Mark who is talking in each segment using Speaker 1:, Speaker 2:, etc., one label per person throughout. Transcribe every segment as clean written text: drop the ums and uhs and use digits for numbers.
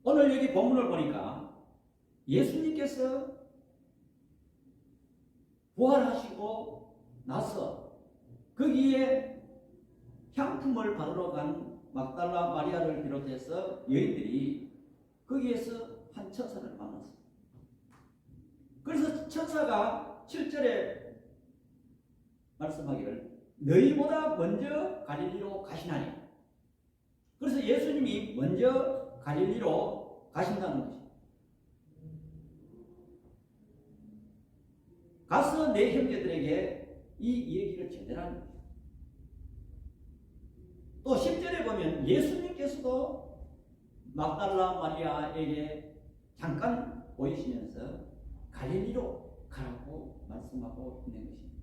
Speaker 1: 오늘 여기 본문을 보니까 예수님께서 부활하시고 나서 거기에 향품을 바르러 간 막달라 마리아를 비롯해서 여인들이 거기에서 한 천사를 만났어요. 그래서 천사가 7절에 말씀하기를 너희보다 먼저 갈릴리로 가시나니, 그래서 예수님이 먼저 갈릴리로 가신다는 것입니다. 가서 내 형제들에게 이 얘기를 전해라는 것입니다. 또 10절에 보면 예수님께서도 막달라 마리아에게 잠깐 보이시면서 갈릴리로 가라고 말씀하고 있는 것입니다.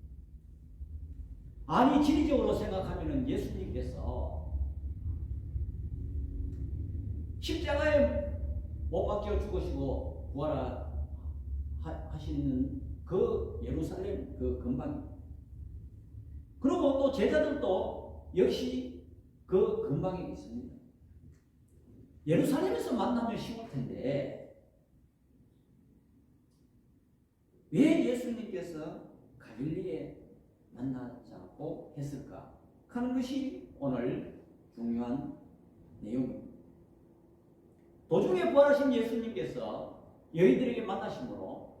Speaker 1: 아니, 지리적으로 생각하면 예수님께서 십자가에 못 박혀 죽으시고 부활하시는 그 예루살렘 그 근방입니다. 그리고 또 제자들도 역시 그 근방에 있습니다. 예루살렘에서 만나면 쉬울 텐데 왜 예수님께서 갈릴리에 만나자고 했을까 하는 것이 오늘 중요한 내용입니다. 도중에 부활하신 예수님께서 여인들에게 만나심으로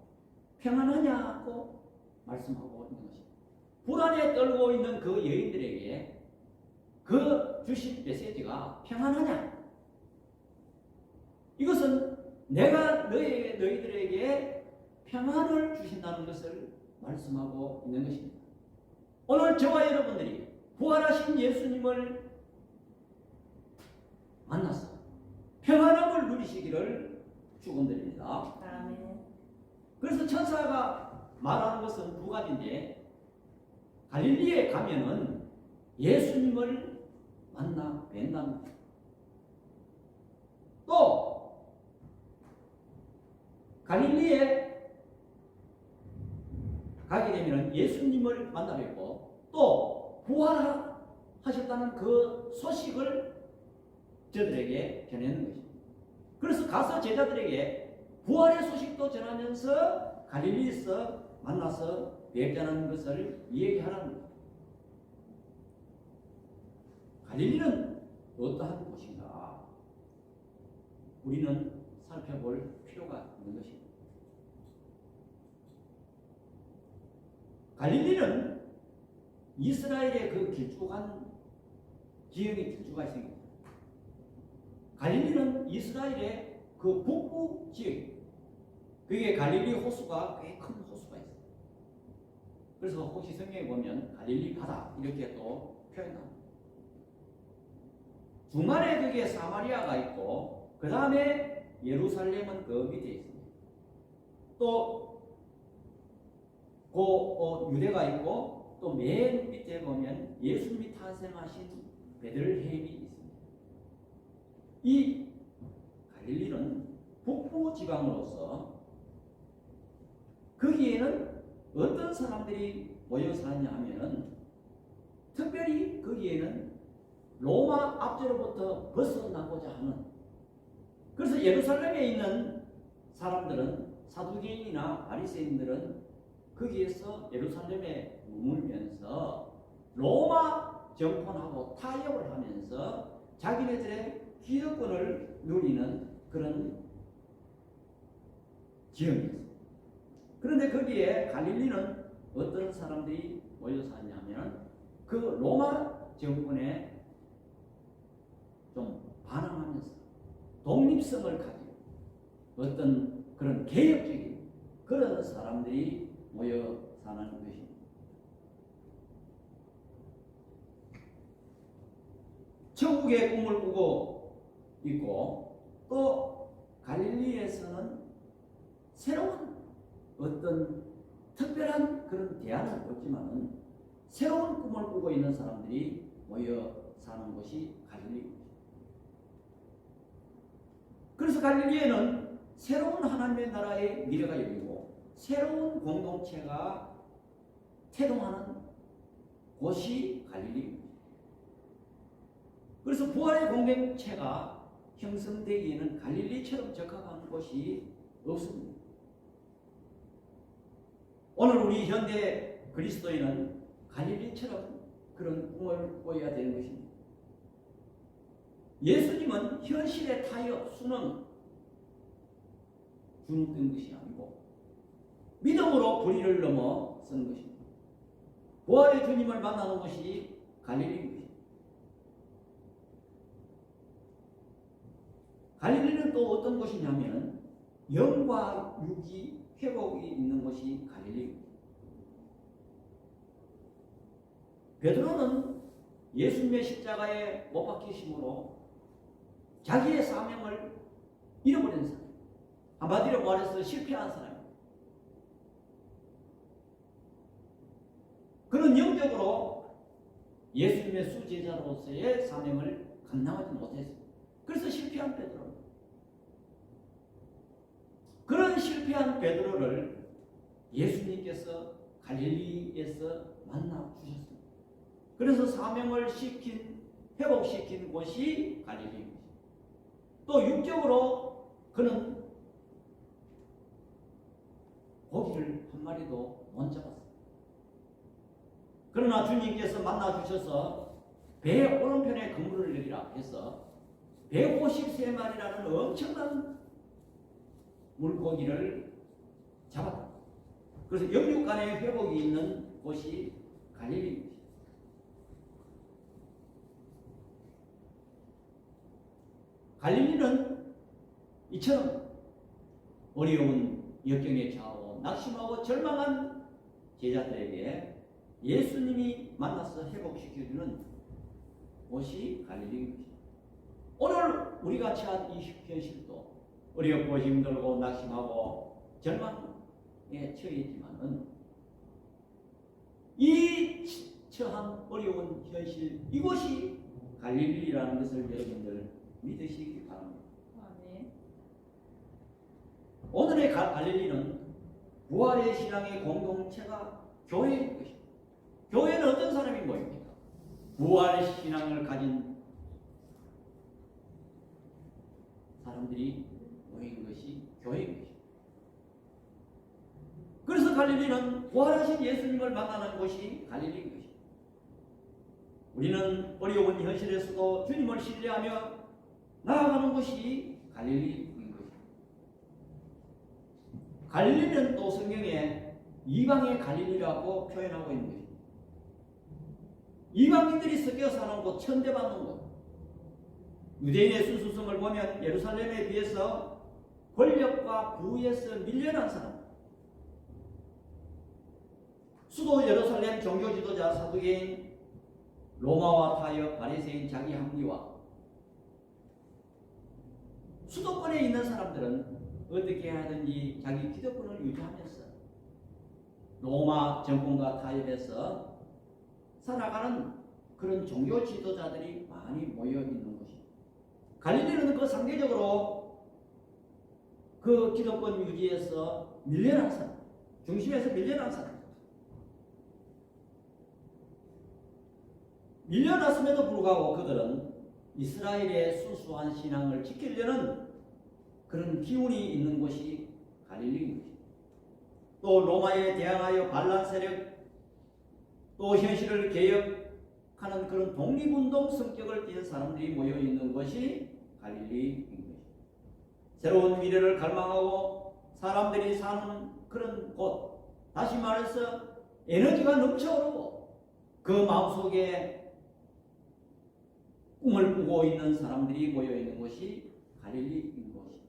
Speaker 1: 평안하냐고 말씀하고 있는 것입니다. 불안에 떨고 있는 그 여인들에게 그 주신 메시지가 평안하냐, 이것은 내가 너희들에게 평안을 주신다는 것을 말씀하고 있는 것입니다. 오늘 저와 여러분들이 부활하신 예수님을 만나서 평안함을 누리시기를 축원드립니다.
Speaker 2: 아멘.
Speaker 1: 그래서 천사가 말하는 것은 두 가지인데, 갈릴리에 가면은 예수님을 만나 뵌다는 것. 또 갈릴리에 가게 되면 예수님을 만나 뵙고 또 부활하셨다는 그 소식을 저들에게 전하는 것입니다. 그래서 가서 제자들에게 부활의 소식도 전하면서 갈릴리에서 만나서 뵙자는 것을 이야기하라는 것입니다. 갈릴리는 어떠한 곳인가? 우리는 살펴볼 필요가 있는 것입니다. 갈릴리는 이스라엘의 그 길쭉한 지형이 길쭉하 있습니다. 갈릴리는 이스라엘의 그 북부 지역, 그게 갈릴리 호수가 꽤 큰 호수가 있어요. 그래서 혹시 성경에 보면 갈릴리 바다 이렇게 또 표현합니다. 중간에 거기에 사마리아가 있고 그 다음에 예루살렘은 그 밑에 있습니다. 또 유대가 있고 또 맨 밑에 보면 예수님이 탄생하신 베들레헴이 있습니다. 이 갈릴리는 북부 지방으로서 거기에는 어떤 사람들이 모여 사냐 하면은 특별히 거기에는 로마 압제로부터 벗어나고자 하는, 그래서 예루살렘에 있는 사람들은, 사두개인이나 바리새인들은 거기에서 예루살렘에 머물면서 로마 정권하고 타협을 하면서 자기네들의 기득권을 누리는 그런 지역이었습니다. 그런데 거기에 갈릴리는 어떤 사람들이 모여 사냐면 그 로마 정권에 좀 반항하면서 독립성을 가지고 어떤 그런 개혁적인 그런 사람들이 모여 사는 것입니다. 천국의 꿈을 꾸고 있고 또 갈릴리에서는 새로운 어떤 특별한 그런 대안을 없지만은 새로운 꿈을 꾸고 있는 사람들이 모여 사는 곳이 갈릴리입니다. 그래서 갈릴리에는 새로운 하나님의 나라의 미래가 열리고 새로운 공동체가 태동하는 곳이 갈릴리입니다. 그래서 부활의 공동체가 형성되기에는 갈릴리처럼 적합한 곳이 없습니다. 오늘 우리 현대 그리스도인은 갈릴리처럼 그런 꿈을 꿔야 되는 것입니다. 예수님은 현실의 타협, 순응, 주눅든 것이 아니고 믿음으로 불의를 넘어선 것입니다. 부활의 주님을 만나는 것이 갈릴리인 것입니다. 갈릴리는 또 어떤 곳이냐면 영과 육이 회복이 있는 곳이 갈릴리입니다. 베드로는 예수님의 십자가에 못 박히심으로 자기의 사명을 잃어버린 사람, 한마디로 말해서 실패한 사람입니다. 그는 영적으로 예수님의 수제자로서의 사명을 감당하지 못했습니다. 그래서 실패한 베드로입니다. 그런 실패한 베드로를 예수님께서 갈릴리에서 만나 주셨습니다. 그래서 사명을 회복시킨 곳이 갈릴리입니다. 또 육적으로 그는 고기를 한 마리도 못 잡았습니다. 그러나 주님께서 만나 주셔서 배 오른편에 그물을 내리라 해서 153마리라는 엄청난 물고기를 잡았다. 그래서 영육 간의 회복이 있는 곳이 갈릴리입니다. 갈릴리는 이처럼 어려운 역경에 처하고 낙심하고 절망한 제자들에게 예수님이 만나서 회복시켜주는 곳이 갈릴리입니다. 오늘 우리가 처한 이 현실도 어렵고 힘들고 낙심하고 절망에 처했지만은 이 처한 어려운 현실, 이곳이 갈릴리라는 것을 여러분들 믿으시기 바랍니다.
Speaker 2: 아멘.
Speaker 1: 오늘의 갈릴리는 부활의 신앙의 공동체가 교회인 것입니다. 교회는 어떤 사람이 모입니까? 부활의 신앙을 가진 사람들이 모인 것이 교회인 것입니다. 그래서 갈릴리는 부활하신 예수님을 만나는 곳이 갈릴리인 것입니다. 우리는 어려운 현실에서도 주님을 신뢰하며 나아가는 곳이 갈릴리인 것입니다. 갈릴리는 또 성경에 이방의 갈릴리라고 표현하고 있는 것입니다. 이방인들이 섞여 사는 곳, 천대받는 곳. 유대인의 수수성을 보면 예루살렘에 비해서 권력과 부에서 밀려난 사람, 수도 예루살렘 종교 지도자 사두개인, 로마와 타협 바리새인 자기 합리화. 수도권에 있는 사람들은 어떻게 하든지 자기 기득권을 유지하면서 로마 정권과 타협해서 살아가는 그런 종교 지도자들이 많이 모여 있는 것입니다. 갈릴리는 그 상대적으로 그 기득권 유지에서 밀려난 사람, 중심에서 밀려난 사람. 밀려났음에도 불구하고 그들은 이스라엘의 순수한 신앙을 지키려는 그런 기운이 있는 곳이 갈릴리인 것입니다. 또 로마에 대항하여 반란 세력, 또 현실을 개혁하는 그런 독립운동 성격을 띈 사람들이 모여있는 것이 갈릴리인 것입니다. 새로운 미래를 갈망하고 사람들이 사는 그런 곳, 다시 말해서 에너지가 넘쳐오르고 그 마음속에 꿈을 꾸고 있는 사람들이 모여있는 것이 갈릴리인 것입니다.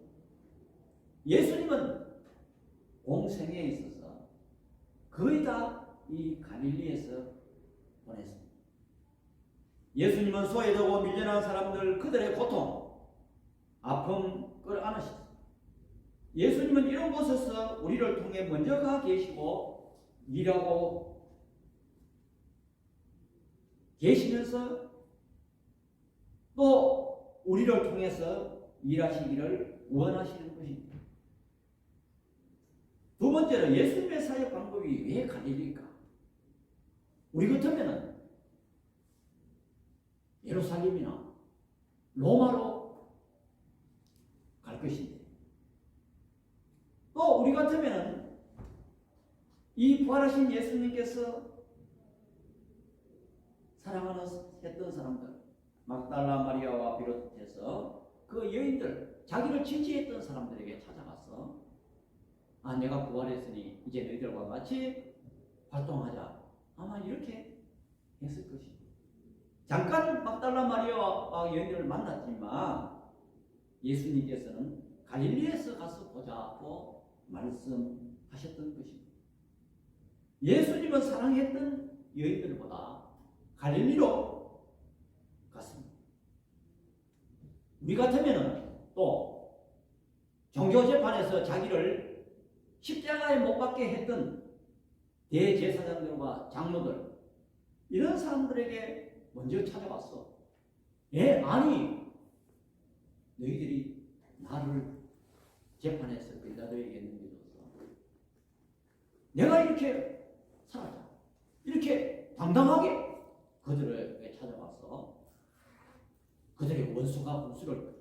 Speaker 1: 예수님은 공생에 있어서 거의 다 이 갈릴리에서 보냈습니다. 예수님은 소외되고 밀려난 사람들, 그들의 고통, 아픔 끌어안으셨습니다. 예수님은 이런 곳에서 우리를 통해 먼저 가 계시고 일하고 계시면서 또 우리를 통해서 일하시기를 원하시는 것입니다. 두 번째로 예수님의 사역 방법이 왜 갈릴리일까? 우리 같으면 예루살렘이나 로마로 갈 것인데, 또 우리 같으면은 이 부활하신 예수님께서 사랑하는 했던 사람들, 막달라 마리아와 비롯해서 그 여인들, 자기를 지지했던 사람들에게 찾아가서 내가 부활했으니 이제 너희들과 같이 활동하자, 아마 이렇게 했을 것입니다. 잠깐 막달라 마리아와 여인들을 만났지만 예수님께서는 갈릴리에서 가서 보자고 말씀하셨던 것입니다. 예수님은 사랑했던 여인들보다 갈릴리로 갔습니다. 우리 같으면 또 종교재판에서 자기를 십자가에 못 박게 했던 대제사장들과 장로들, 이런 사람들에게 먼저 찾아갔어. 아니 너희들이 나를 재판에서 빌라도에게 넘겨줘서 내가 이렇게 살았다, 이렇게 당당하게 그들에게 찾아가서 그들의 원수가 원수를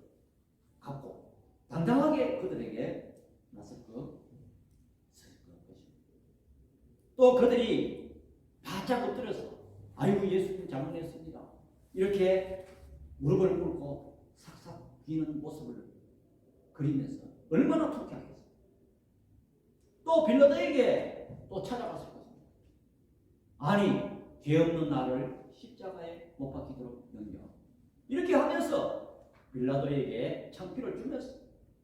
Speaker 1: 갚고 당당하게 그들에게 나설 것입니다. 또 그들이 바짝 엎드려서 아이고 예수님 잘못했습니다, 이렇게 무릎을 꿇고 삭삭 비는 모습을 그리면서 얼마나 통쾌하겠어요. 또 빌라도에게 또 찾아갔을 것입니다. 아니 죄 없는 나를 십자가에 못 박히도록 넘겨, 이렇게 하면서 빌라도에게 창피를 주면서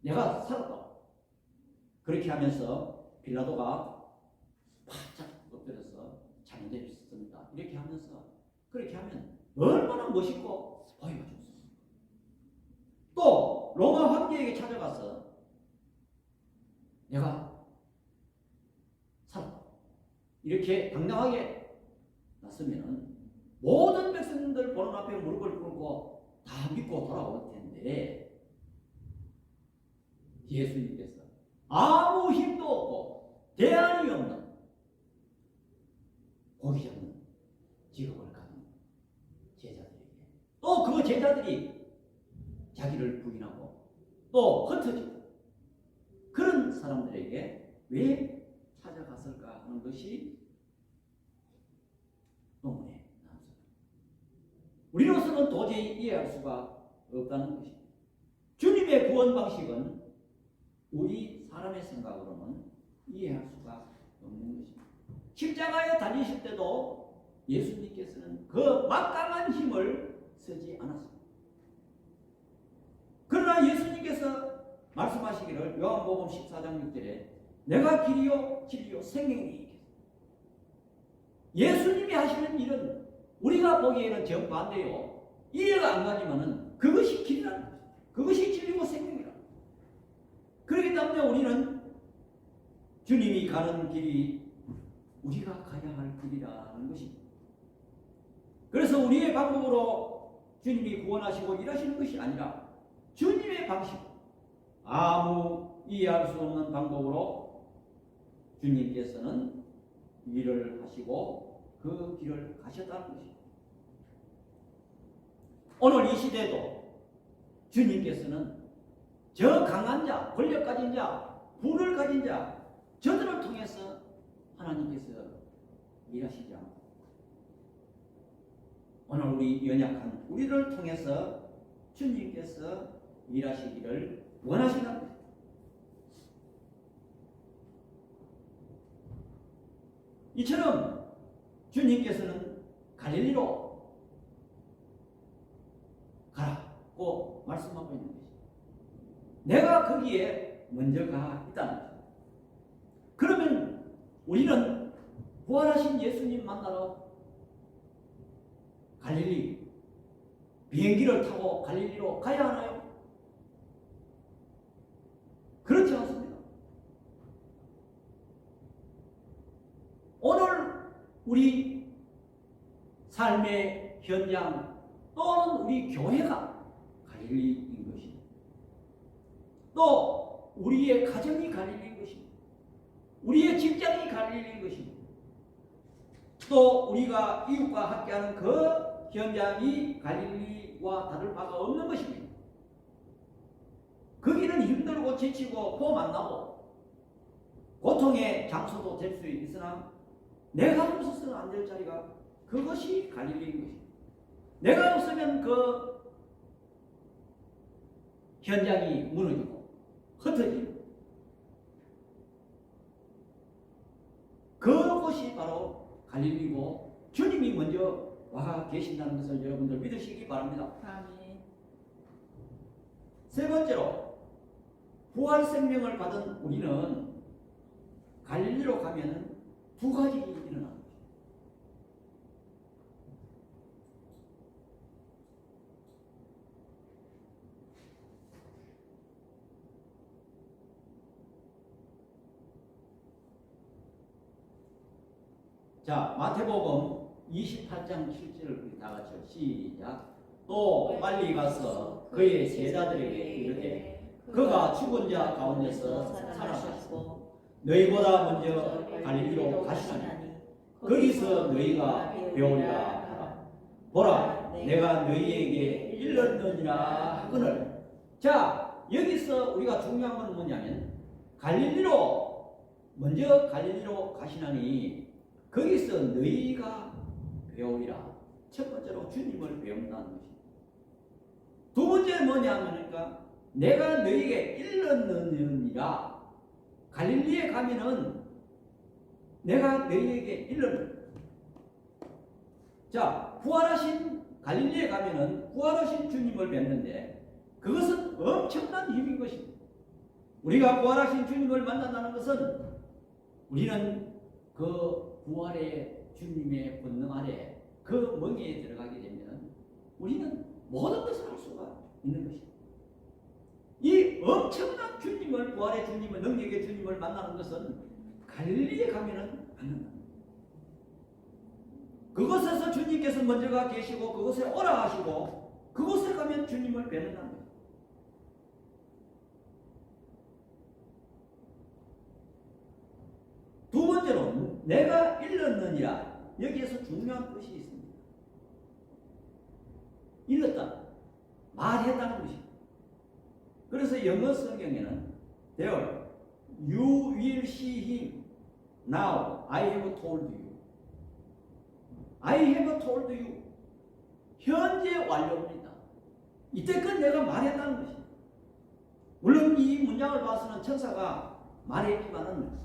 Speaker 1: 내가 살았다, 그렇게 하면서 빌라도가 바짝 엎드려서 잘못했습니다, 이렇게 하면서, 그렇게 하면 얼마나 멋있고 보이가 좋습니다. 또 로마 황제에게 찾아가서 내가 살았다, 이렇게 당당하게 났으면 모든 백성들 보는 앞에 무릎을 꿇고 다 믿고 돌아올 텐데, 예수님께서 아무 힘도 없고 대안이 없는 고기 잡는 직업을 가진 제자들에게, 또 그 제자들이 자기를 부인하고 또 흩어지고 그런 사람들에게 왜 찾아갔을까 하는 것이 논문에 나왔습니다. 우리로서는 도저히 이해할 수가 없다는 것입니다. 주님의 구원 방식은 우리 사람의 생각으로는 이해할 수가 없는 것입니다. 십자가에 달리실 때도 예수님께서는 그 막강한 힘을 쓰지 않았습니다. 그러나 예수님께서 말씀하시기를 요한복음 14장 6절에 내가 길이요 진리요 생명이니, 예수님이 하시는 일은 우리가 보기에는 정반대요, 이해가 안 가지만은 그것이 길이라는 거죠. 그것이 진리고 생명이라. 그렇기 때문에 우리는 주님이 가는 길이 우리가 가야 할 길이라는 것입니다. 그래서 우리의 방법으로 주님이 구원하시고 일하시는 것이 아니라 주님의 방식, 아무 이해할 수 없는 방법으로 주님께서는 일을 하시고 그 길을 가셨다는 것입니다. 오늘 이 시대도 주님께서는 저 강한 자, 권력 가진 자, 부를 가진 자, 저들을 통해서 하나님께서 일하시지 않고 오늘 우리 연약한 우리를 통해서 주님께서 일하시기를 원하시는 것입니다. 이처럼 주님께서는 갈릴리로 가라고 말씀하고 있는 것입니다. 내가 거기에 먼저 가 있다는 것입니다. 그러면 우리는 부활하신 예수님 만나러 갈릴리 비행기를 타고 갈릴리로 가야 하나요? 그렇지 않습니다. 오늘 우리 삶의 현장 또는 우리 교회가 갈릴리인 것입니다. 또 우리의 가정이 갈릴리인 것입니다. 우리의 직장이 갈릴리인 것입니다. 또 우리가 이웃과 함께하는 그 현장이 갈릴리와 다를 바가 없는 것입니다. 거기는 우리는 힘들고 지치고 폼 안 나고 고통의 장소도 될 수 있으나 내가 없어서는 안 될 자리가 그것이 갈릴리인 것입니다. 내가 없으면 그 현장이 무너지고 흩어지고 그것이 바로 갈릴리고 주님이 먼저 와 계신다는 것을 여러분들 믿으시기 바랍니다.
Speaker 2: 아멘.
Speaker 1: 세 번째로 부활 생명을 받은 우리는 갈릴리로 가면은 두 가지 일이 일어납니다. 자, 마태복음 28장 7절을 우리 다 같이 시작. 또 빨리 가서 그의 제자들에게 이르되 그가 죽은 자 가운데서 살아나셨고 너희보다 먼저 갈릴리로 가시나니 거기서 너희가 배우리라 하라. 보라 내가 너희에게 일렀느니라 하거늘. 자, 여기서 우리가 중요한 건 뭐냐면 먼저 갈릴리로 가시나니 거기서 너희가 배우리라. 첫 번째로 주님을 배운다는 것입니다. 두 번째는 뭐냐면 내가 너희에게 일렀느니라. 갈릴리에 가면은 내가 너희에게 일렀느니라. 자, 부활하신 갈릴리에 가면은 부활하신 주님을 뵙는데 그것은 엄청난 힘인 것입니다. 우리가 부활하신 주님을 만난다는 것은 우리는 그 부활의 주님의 본능 아래 그 멍에에 들어가게 되면 우리는 모든 것을 할 수가 있는 것입니다. 이 엄청난 주님을, 부활의 주님을, 능력의 주님을 만나는 것은 갈릴리에 가면은 만난다. 그곳에서 주님께서 먼저가 계시고 그곳에 오라 하시고 그곳에 가면 주님을 뵙는다는 거예요. 두 번째로 내가 일렀느니라. 여기에서 중요한 뜻이 있습니다. 일렀다. 말했다는 것입니다. 그래서 영어 성경에는 there you will see him now I have told you. I have told you. 현재 완료입니다. 이때껏 내가 말했다는 것입니다. 물론 이 문장을 봐서는 천사가 말했지만은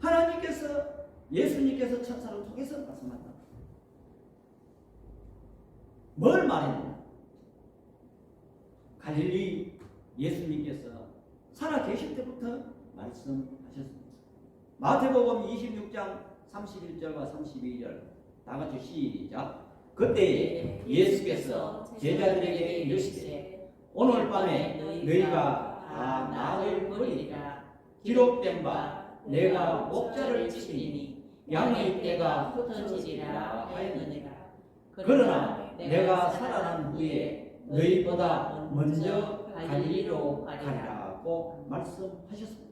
Speaker 1: 하나님께서 예수님께서 천사를 통해서 말씀한다. 뭘 말했느냐? 갈릴리 예수님께서 살아 계실 때부터 말씀하셨습니다. 마태복음 26장 31절과 32절 다 같이 시작. 그때 예수께서 제자들에게 이르시되 오늘 밤에 너희가 다 나를 버리리라. 기록된 바 내가 목자를 치리니 양의 떼가 흩어지리라 하였느니라. 그러나 내가 살아난 후에 너희보다 먼저 갈릴리로 가리라고 말씀하셨습니다.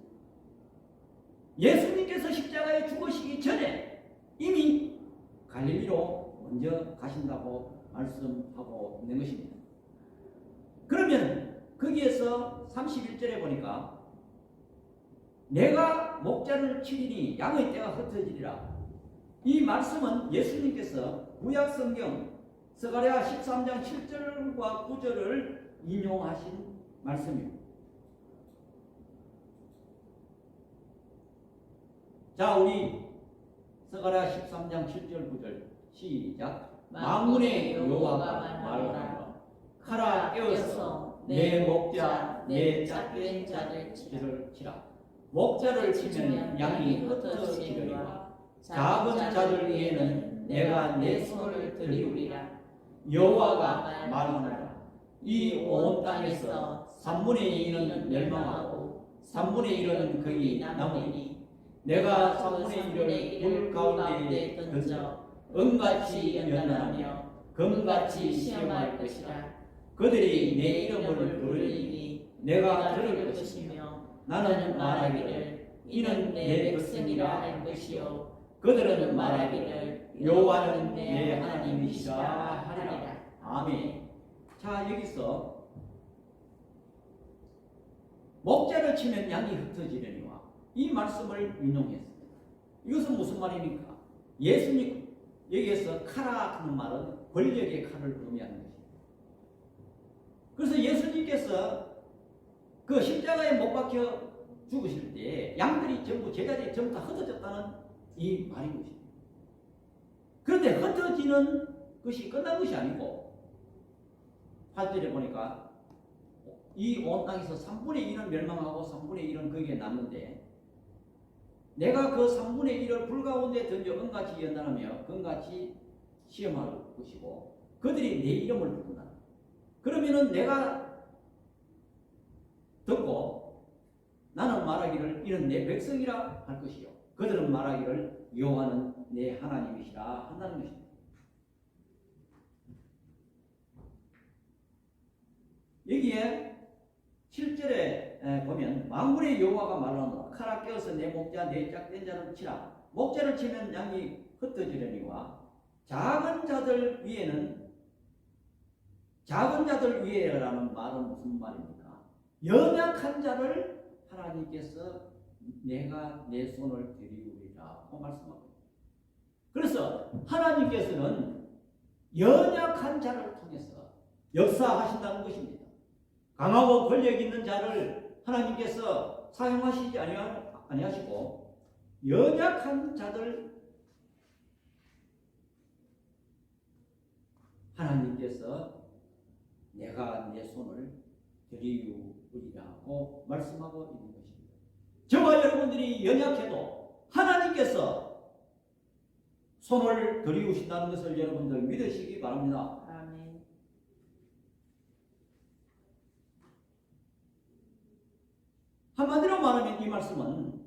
Speaker 1: 예수님께서 십자가에 죽으시기 전에 이미 갈릴리로 먼저 가신다고 말씀하고 있는 것입니다. 그러면 거기에서 31절에 보니까 내가 목자를 치리니 양의 떼가 흩어지리라. 이 말씀은 예수님께서 구약성경 스가랴 13장 7절과 9절을 인용하신 말씀입니다. 자, 우리 스가랴 13장 7절 9절 시작. 만군의 여호와가 말하노라. 칼아 깨어서 내 목자 내 짝된 자를 치라. 목자를 치면 양이 흩어지리라. 작은 자들 위에는 내가 내 손을 들이우리라. 여호와가 말하노라. 이 온 땅에서 3분의 2는 멸망하고 3분의 1은 거기 남으니 내가 3분의 1을 불 가운데 던져 은같이 연단하며 금같이 시험할 것이라. 그들이 내 이름을 부르리니 내가 들을 것이며 나는 말하기를 이는 내 백성이라 할 것이요 그들은 말하기를 여호와는 내 하나님이시라 하리라. 아멘. 자, 여기서 목자를 치면 양이 흩어지려니와 이 말씀을 인용했습니다. 이것은 무슨 말입니까? 예수님 여기에서 카라 하는 말은 권력의 칼을 의미하는 것입니다. 그래서 예수님께서 그 십자가에 못 박혀 죽으실 때 양들이 전부 제자들이 전부 다 흩어졌다는 이 말인 것입니다. 그런데 흩어지는 것이 끝난 것이 아니고 8절에 보니까 이 온 땅에서 3분의 1은 멸망하고 3분의 1은 거기에 남는데 내가 그 3분의 1을 불 가운데 던져 은같이 연단하며 금같이 시험할 것이고 그들이 내 이름을 부른다. 그러면은 내가 듣고 나는 말하기를 이는 내 백성이라 할 것이요 그들은 말하기를 여호와는 내 하나님이시라 한다는 것입니다. 여기에 7절에 보면 만군의 여호와가 말하노라 칼아 깨어서 내 목자 내 짝된 자를 치라. 목자를 치면 양이 흩어지려니와 작은 자들 위에라는 말은 무슨 말입니까? 연약한 자를 하나님께서 내가 내 손을 들이우리라 고 말씀하고 있습니다. 그래서 하나님께서는 연약한 자를 통해서 역사하신다는 것입니다. 강하고 권력 있는 자를 하나님께서 사용하시지 아니하시고 연약한 자들 하나님께서 내가 내 손을 들이우리라고 말씀하고 있는 것입니다. 저와 여러분들이 연약해도 하나님께서 손을 들이우신다는 것을 여러분들 믿으시기 바랍니다. 한마디로 말하면 이 말씀은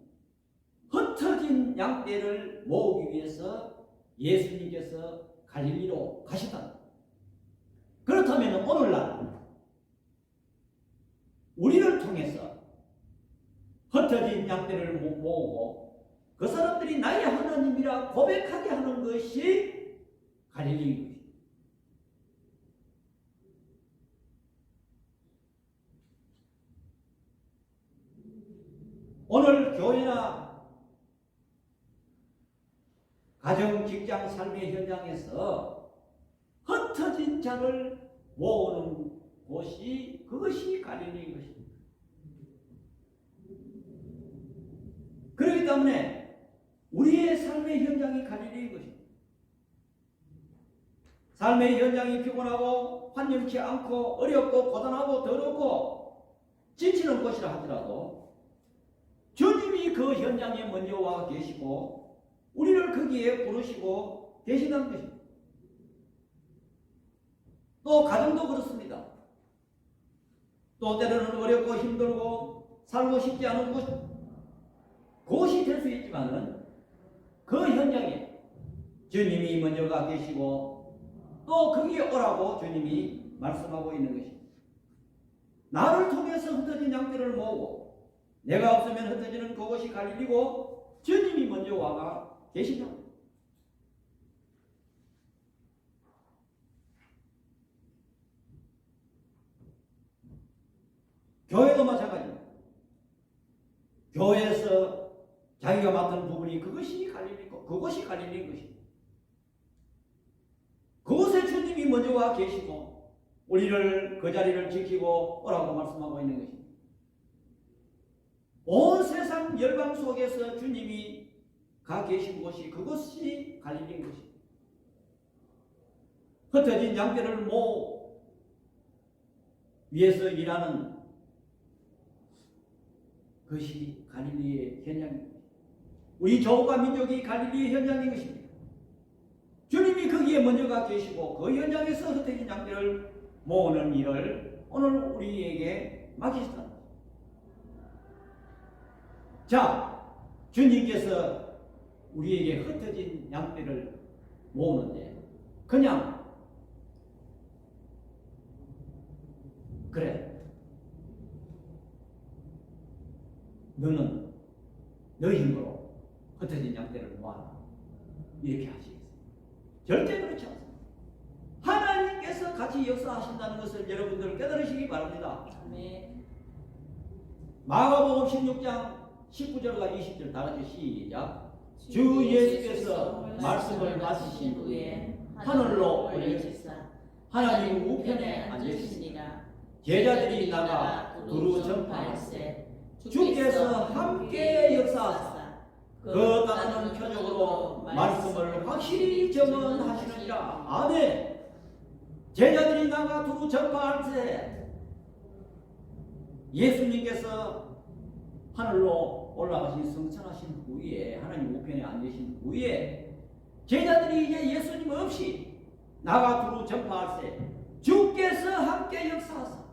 Speaker 1: 흩어진 양떼를 모으기 위해서 예수님께서 갈릴리로 가셨다. 그렇다면 오늘날 우리를 통해서 흩어진 양떼를 모으고 그 사람들이 나의 하나님이라 고백하게 하는 것이 갈릴리인 것입니다. 오늘 교회나 가정, 직장, 삶의 현장에서 흩어진 자를 모으는 곳이 그것이 갈릴리인 것입니다. 그렇기 때문에 우리의 삶의 현장이 갈릴리인 것입니다. 삶의 현장이 피곤하고 환영치 않고 어렵고 고단하고 더럽고 지치는 곳이라 하더라도 주님이 그 현장에 먼저 와 계시고 우리를 거기에 부르시고 계시다는 것입니다. 또 가정도 그렇습니다. 또 때로는 어렵고 힘들고 살고 싶지 않은 곳이 될 수 있지만은 그 현장에 주님이 먼저 가 계시고 또 거기에 오라고 주님이 말씀하고 있는 것입니다. 나를 통해서 흩어진 양떼를 모으고 내가 없으면 흩어지는 그곳이 갈릴리고 주님이 먼저 와가 계신다. 교회도 마찬가지입니다. 교회에서 자기가 맡은 부분이 그것이 갈릴리고 그곳이 갈릴리인 것입니다. 그곳에 주님이 먼저 와 계시고 우리를 그 자리를 지키고 오라고 말씀하고 있는 것입니다. 온 세상 열방 속에서 주님이 가 계신 곳이 그것이 갈릴리인 것입니다. 흩어진 양떼를 위해서 일하는 그것이 갈릴리의 현장입니다. 우리 조국과 민족이 갈릴리의 현장인 것입니다. 주님이 거기에 먼저 가 계시고 그 현장에서 흩어진 양떼를 모으는 일을 오늘 우리에게 맡기셨다. 자, 주님께서 우리에게 흩어진 양떼를 모으는데 그냥 그래 너는 너 힘으로 흩어진 양떼를 모아라 이렇게 하시겠어요? 절대 그렇지 않습니다. 하나님께서 같이 역사하신다는 것을 여러분들 깨달으시기 바랍니다.
Speaker 2: 아멘.
Speaker 1: 마가복음 16장 19절과 20절 다 같이 시작. 주 예수께서 말씀을 마치신 후에 하늘로 올려지사 하나님 우편에 앉으시니라. 제자들이 나가 두루 전파할세 주께서 함께 역사하사 그 따르는 표적으로 말씀을 확실히 증언하시느니라. 아멘. 제자들이 나가 두루 전파할세 예수님께서 하늘로 올라가신 승천하신 후에 하나님 우편에 앉으신 후에 제자들이 이제 예수님 없이 나가 두루 전파할세 주께서 함께 역사하사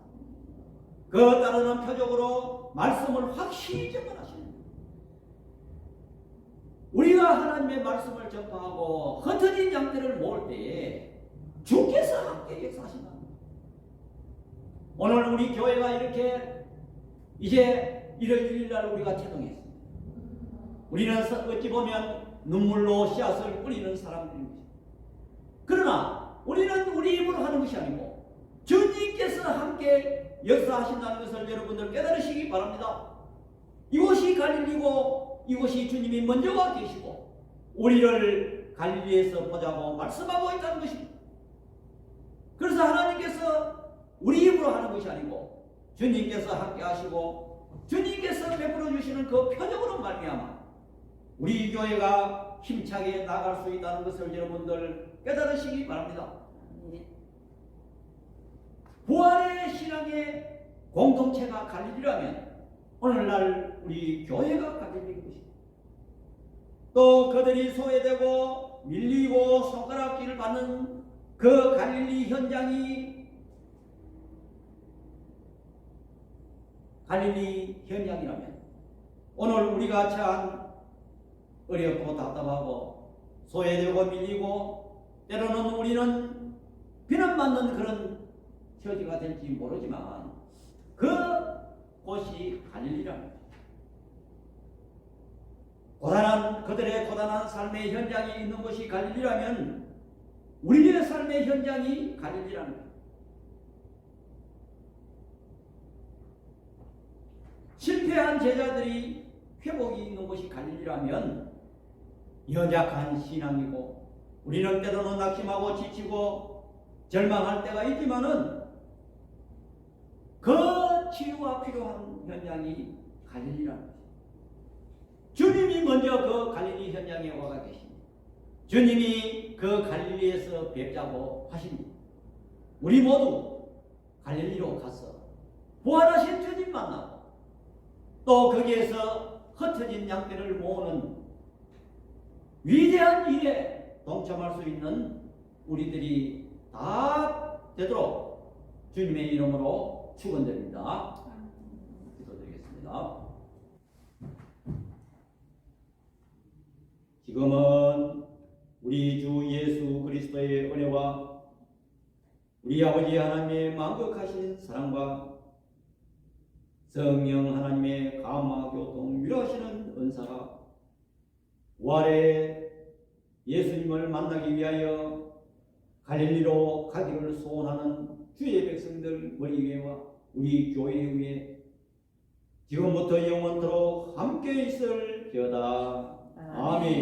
Speaker 1: 그 따르는 표적으로 말씀을 확실히 전파하시는 우리가 하나님의 말씀을 전파하고 흩어진 양떼를 모을 때에 주께서 함께 역사하신다. 오늘 우리 교회가 이렇게 이제 1월 1일날 우리가 개동했습니다. 우리는 어찌 보면 눈물로 씨앗을 뿌리는 사람들입니다. 그러나 우리는 우리 입으로 하는 것이 아니고 주님께서 함께 역사하신다는 것을 여러분들 깨달으시기 바랍니다. 이곳이 갈릴리고 이곳이 주님이 먼저 와 계시고 우리를 갈릴리에서 보자고 말씀하고 있다는 것입니다. 그래서 하나님께서 우리 입으로 하는 것이 아니고 주님께서 함께 하시고 주님께서 베풀어 주시는 그 표적으로 말미암아 우리 교회가 힘차게 나갈 수 있다는 것을 여러분들 깨달으시기 바랍니다. 부활의 신앙의 공동체가 갈릴리라면 오늘날 우리 교회가 갈릴리인 것입니다. 또 그들이 소외되고 밀리고 손가락질을 받는 그 갈릴리 현장이라면 오늘 우리가 참 어렵고 답답하고 소외되고 밀리고 때로는 우리는 비난받는 그런 처지가 될지 모르지만 그곳이 갈릴리랍니다. 그들의 고단한 삶의 현장이 있는 곳이 갈릴리라면 우리의 삶의 현장이 갈릴리랍니다. 실패한 제자들이 회복이 있는 곳이 갈릴리라면 연약한 신앙이고 우리는 때로는 낙심하고 지치고 절망할 때가 있지만은 그 치유가 필요한 현장이 갈릴리랍니다. 주님이 먼저 그 갈릴리 현장에 와가 계십니다. 주님이 그 갈릴리에서 뵙자고 하십니다. 우리 모두 갈릴리로 가서 부활하신 주님 만나고 또 거기에서 흩어진 양떼를 모으는 위대한 일에 동참할 수 있는 우리들이 다 되도록 주님의 이름으로 축원드립니다. 기도드리겠습니다. 지금은 우리 주 예수 그리스도의 은혜와 우리 아버지 하나님의 만극하신 사랑과 성령 하나님의 감화 교통 위로하시는 은사가 부활의 예수님을 만나기 위하여 갈릴리로 가기를 소원하는 주의 백성들 머리 위에와 우리 교회 위에 지금부터 영원토록 함께 있을지어다. 아멘.